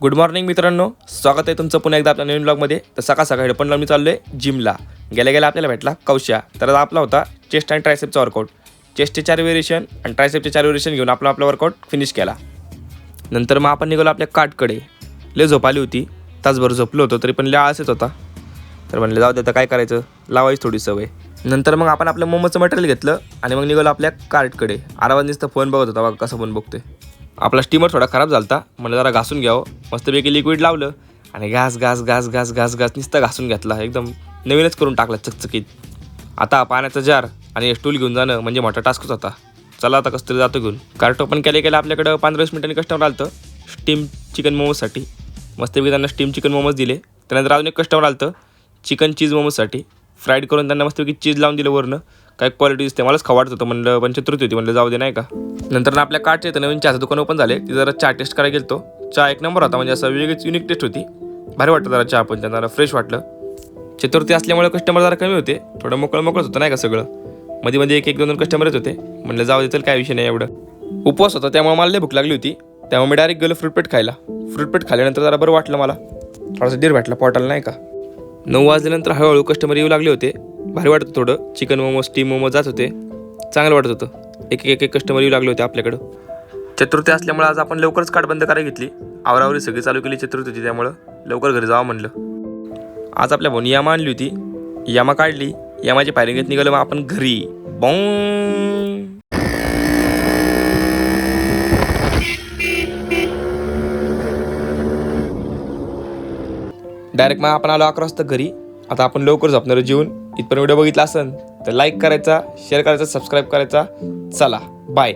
Good morning मित्रांनो, स्वागत आहे तुमचं पुन्हा एकदा आपल्या नवीन ब्लॉगमध्ये. तर सकाळ सकाळी पण मी चाललो आहे जिमला. गेल्या आपल्याला भेटला कौशा. तर आपला होता चेस्ट आणि ट्रायसेपचा वर्कआउट. चेस्टचे 4 व्हेरिएशन आणि ट्रायसेपचे 4 व्हेरिएशन घेऊन आपला वर्कआउट फिनिश केला. नंतर मग आपण निघालो आपल्या कार्टकडे. लय झोप आली होती, तासभर झोपलो होतो तरी पण लय आळस येत होता. तर म्हणलं जाऊ दे, आता काय करायचं, लावायची थोडी सवय. नंतर मग आपण आपलं मोमोचं मटेरियल घेतलं आणि मग निघालो आपल्या कार्टकडे. आरामात नुसतं फोन बघत होता, बघा कसं फोन बघतोय. आपला स्टीमर थोडा खराब झाला होता, म्हणलं जरा घासून घ्यावं. मस्तपैकी लिक्विड लावलं आणि घास नुसतं घासून घेतला. एकदम नवीनच करून टाकला चकचकीत. आता पाण्याचा जार आणि स्टूल घेऊन जाणं म्हणजे मोठा टास्कच होता. चला आता कसं तरी जातो घेऊन. कार्ट ओपन केलं आपल्याकडं 15-20 मिनिटांनी कस्टमर आलं होतं स्टीम चिकन मोमोजसाठी. मस्तपैकी त्यांना स्टीम चिकन मोमोज दिले. त्यानंतर अजून एक कस्टमर आलं होतं चिकन चीज मोमोजसाठी. फ्राईड करून त्यांना मस्तपैकी चीज लावून दिलं वरनं. काय क्वालिटी दिसते, मलाच खावं वाटत होतं. म्हणलं पण चतुर्थी होती, म्हणलं जाऊ दे नाही का. नंतर आपल्या कार्टचे तर नवीन चहाचं दुकान ओपन झाले. ती जरा चहा टेस्ट करायला गेलो. चहा एक नंबर होता, म्हणजे असं वेगळीच युनिक टेस्ट होती. भारी वाटतं जरा चहा, पण त्यांना फ्रेश वाटलं. चतुर्थी असल्यामुळे कस्टमर जरा कमी होते, थोडं मोकळंच होतं नाही का सगळं. मध्ये एक दोन कस्टमरच होते. म्हणलं जाऊ दे, तर काय विषय नाही एवढं. उपवास होता त्यामुळे मला लय भूक लागली होती. त्यामुळे मी डायरेक्ट गेलो फ्रूट खायला. फ्रूट खाल्ल्यानंतर जरा बरं वाटलं मला. थोडासा डीर भेटला पोटाला नाही का. 9 वाजल्यानंतर हळूहळू कस्टमर येऊ लागले होते. भारी वाटतं, थोडं चिकन मोमोज स्टीम मोमोज जात होते, चांगलं वाटत होतं. एक कस्टमर येऊ लागले होते आपल्याकडं. चतुर्थी असल्यामुळे आज आपण लवकरच कार्ट बंद करायला घेतली. आवरावरी सगळी चालू केली चतुर्थी होती त्यामुळं लवकर घरी जावं म्हणलं. आज आपल्या भाऊनी यामा आणली होती, यामा काढली. यामाची फायरिंग घेत निघालं मग आपण घरी. बॉंग. डायरेक्ट मग आपण आलो 11 वाजता घरी. आता आपण लवकर झोपणार जेवून. इथपर्यंत व्हिडिओ बघितला असेल तर लाईक करायचा, शेअर करायचा, सबस्क्राईब करायचा. चला बाय.